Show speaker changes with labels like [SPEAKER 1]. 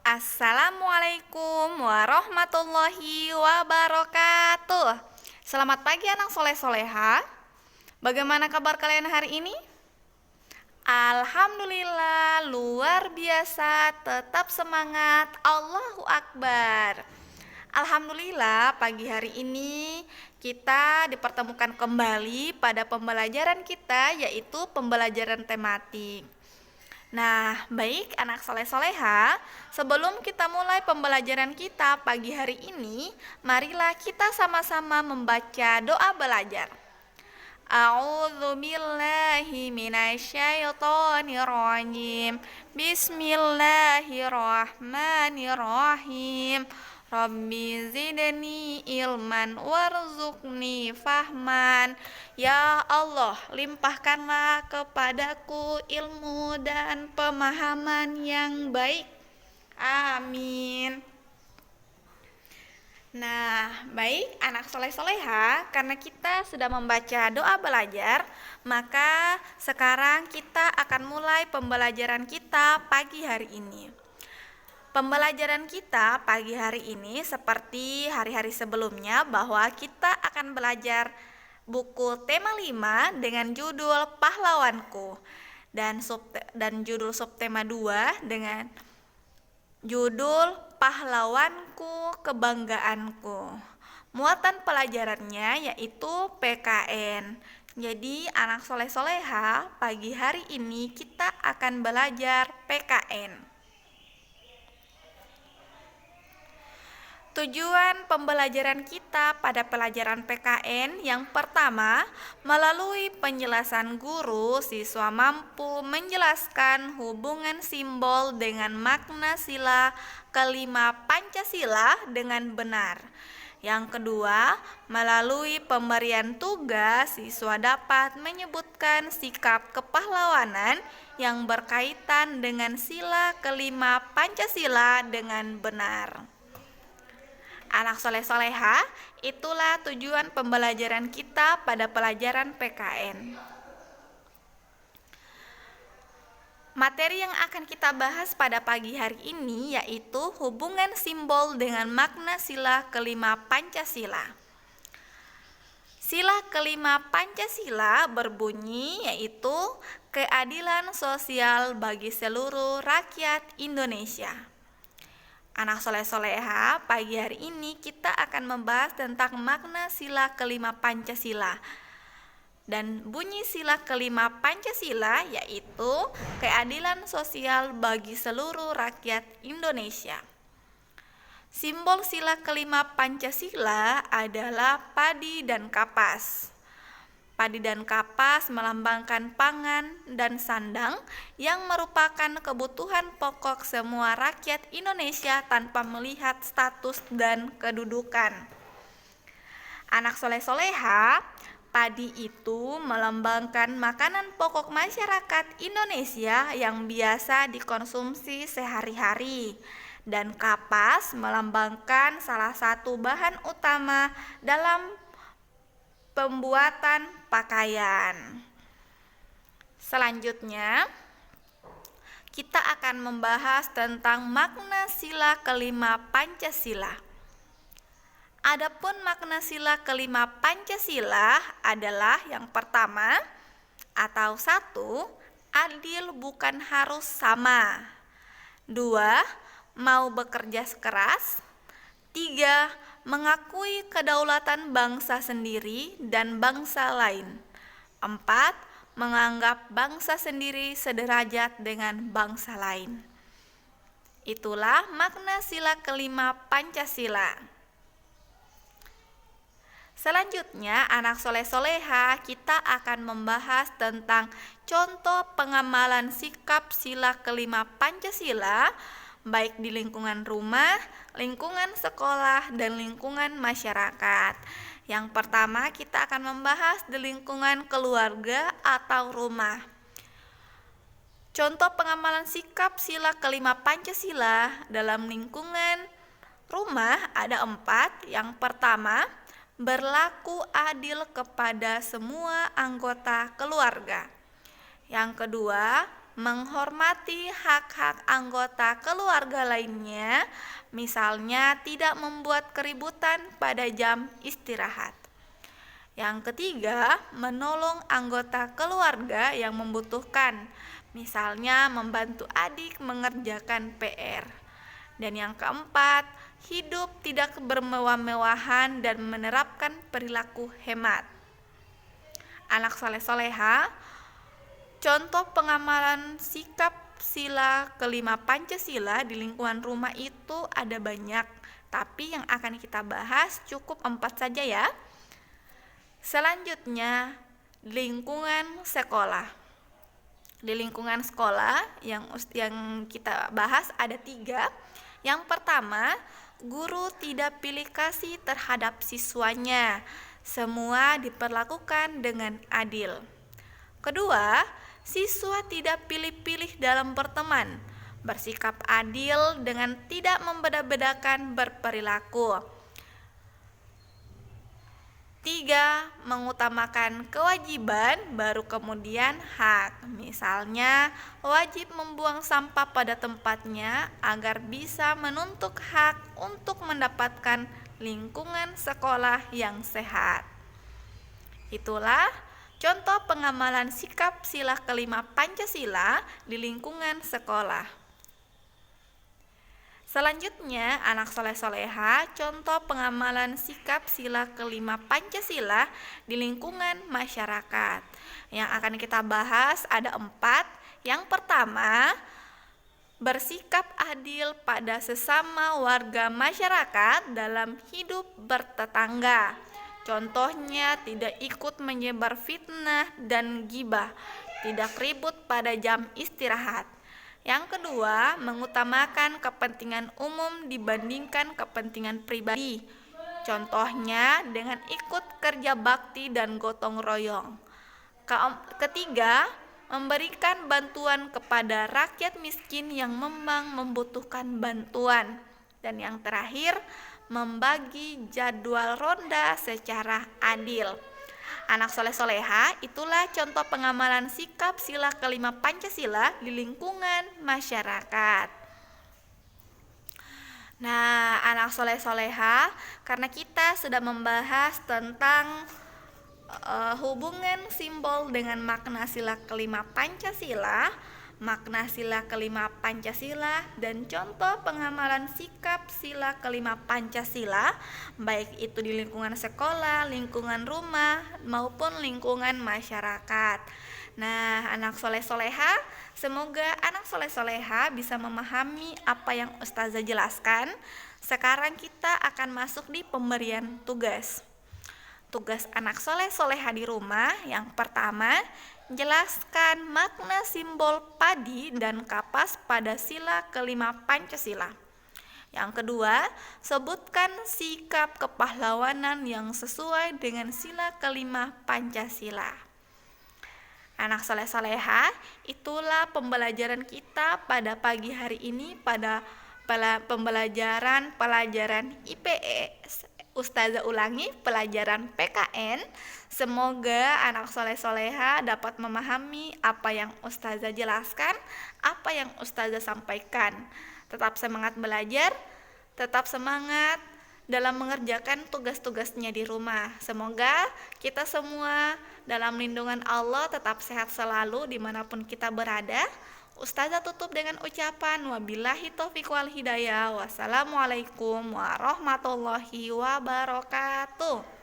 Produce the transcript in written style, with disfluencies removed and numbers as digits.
[SPEAKER 1] Assalamualaikum warahmatullahi wabarakatuh. Selamat pagi anak soleh-soleha. Bagaimana kabar kalian hari ini? Alhamdulillah, luar biasa, tetap semangat, Allahu Akbar. Alhamdulillah, pagi hari ini kita dipertemukan kembali pada pembelajaran kita, yaitu pembelajaran tematik. Nah, baik anak soleh-soleha, sebelum kita mulai pembelajaran kita pagi hari ini, marilah kita sama-sama membaca doa belajar. A'udzu billahi minasyaitonir rajim. Bismillahirrahmanirrahim. Rabbi zidni ilman warzuqni fahman. Ya Allah, limpahkanlah kepadaku ilmu dan pemahaman yang baik. Amin. Nah, baik anak soleh-soleha, karena kita sudah membaca doa belajar, maka sekarang kita akan mulai pembelajaran kita pagi hari ini. Pembelajaran kita pagi hari ini seperti hari-hari sebelumnya, bahwa kita akan belajar buku tema 5 dengan judul Pahlawanku, dan judul subtema 2 dengan judul Pahlawanku Kebanggaanku. Muatan pelajarannya yaitu PKN. Jadi anak soleh-soleha, pagi hari ini kita akan belajar PKN. Tujuan pembelajaran kita pada pelajaran PKN yang pertama, melalui penjelasan guru, siswa mampu menjelaskan hubungan simbol dengan makna sila kelima Pancasila dengan benar. Yang kedua, melalui pemberian tugas, siswa dapat menyebutkan sikap kepahlawanan yang berkaitan dengan sila kelima Pancasila dengan benar. Anak soleh-soleha, itulah tujuan pembelajaran kita pada pelajaran PKN. Materi yang akan kita bahas pada pagi hari ini yaitu hubungan simbol dengan makna sila kelima Pancasila. Sila kelima Pancasila berbunyi yaitu keadilan sosial bagi seluruh rakyat Indonesia. Anak soleh-soleha, pagi hari ini kita akan membahas tentang makna sila kelima Pancasila. Dan bunyi sila kelima Pancasila yaitu keadilan sosial bagi seluruh rakyat Indonesia. Simbol sila kelima Pancasila adalah padi dan kapas. Padi dan kapas melambangkan pangan dan sandang yang merupakan kebutuhan pokok semua rakyat Indonesia tanpa melihat status dan kedudukan. Anak soleh-soleha, padi itu melambangkan makanan pokok masyarakat Indonesia yang biasa dikonsumsi sehari-hari. Dan kapas melambangkan salah satu bahan utama dalam pembuatan pakaian. Selanjutnya, kita akan membahas tentang makna sila kelima Pancasila. Adapun makna sila kelima Pancasila adalah yang pertama atau 1, adil bukan harus sama. 2, mau bekerja keras. 3, mengakui kedaulatan bangsa sendiri dan bangsa lain. 4, menganggap bangsa sendiri sederajat dengan bangsa lain. Itulah makna sila kelima Pancasila. Selanjutnya, anak soleh-soleha, kita akan membahas tentang contoh pengamalan sikap sila kelima Pancasila baik di lingkungan rumah, lingkungan sekolah, dan lingkungan masyarakat. Yang pertama, kita akan membahas di lingkungan keluarga atau rumah. Contoh pengamalan sikap sila kelima Pancasila dalam lingkungan rumah ada 4. Yang pertama, berlaku adil kepada semua anggota keluarga. Yang kedua, menghormati hak-hak anggota keluarga lainnya, misalnya tidak membuat keributan pada jam istirahat. Yang ketiga, menolong anggota keluarga yang membutuhkan, misalnya membantu adik mengerjakan PR. Dan yang keempat, hidup tidak bermewah-mewahan dan menerapkan perilaku hemat. Anak soleh-soleha, contoh pengamalan sikap sila kelima Pancasila di lingkungan rumah itu ada banyak, tapi yang akan kita bahas cukup 4 saja ya. Selanjutnya, lingkungan sekolah. Di lingkungan sekolah yang kita bahas ada 3. Yang pertama, guru tidak pilih kasih terhadap siswanya. Semua diperlakukan dengan adil. Kedua, siswa tidak pilih-pilih dalam berteman, bersikap adil dengan tidak membeda-bedakan berperilaku. 3. Mengutamakan kewajiban baru kemudian hak. Misalnya, wajib membuang sampah pada tempatnya agar bisa menuntut hak untuk mendapatkan lingkungan sekolah yang sehat. Itulah contoh pengamalan sikap sila kelima Pancasila di lingkungan sekolah. Selanjutnya, anak soleh-soleha, contoh pengamalan sikap sila kelima Pancasila di lingkungan masyarakat. Yang akan kita bahas ada 4. Yang pertama, bersikap adil pada sesama warga masyarakat dalam hidup bertetangga. Contohnya, tidak ikut menyebar fitnah dan gibah, tidak ribut pada jam istirahat. Yang kedua, mengutamakan kepentingan umum dibandingkan kepentingan pribadi. Contohnya dengan ikut kerja bakti dan gotong royong. Ketiga, memberikan bantuan kepada rakyat miskin yang memang membutuhkan bantuan. Dan yang terakhir, membagi jadwal ronda secara adil. Anak soleh-soleha, itulah contoh pengamalan sikap sila kelima Pancasila di lingkungan masyarakat. Nah, anak soleh-soleha, karena kita sudah membahas tentang hubungan simbol dengan makna sila kelima Pancasila, makna sila kelima Pancasila, dan contoh pengamalan sikap sila kelima Pancasila, baik itu di lingkungan sekolah, lingkungan rumah, maupun lingkungan masyarakat. Nah, anak soleh-soleha, semoga anak soleh-soleha bisa memahami apa yang Ustazah jelaskan. Sekarang kita akan masuk di pemberian tugas. Tugas anak soleh-soleha di rumah yang pertama, jelaskan makna simbol padi dan kapas pada sila kelima Pancasila. Yang kedua, sebutkan sikap kepahlawanan yang sesuai dengan sila kelima Pancasila. Anak soleh-soleha, itulah pembelajaran kita pada pagi hari ini pada pelajaran IPE. Ustazah ulangi, pelajaran PKN. Semoga anak soleh-soleha dapat memahami apa yang Ustazah jelaskan, apa yang Ustazah sampaikan. Tetap semangat belajar, tetap semangat dalam mengerjakan tugas-tugasnya di rumah. Semoga kita semua dalam lindungan Allah tetap sehat selalu dimanapun kita berada. Ustazah tutup dengan ucapan wabillahi taufiq wal hidayah. Wassalamualaikum warahmatullahi wabarakatuh.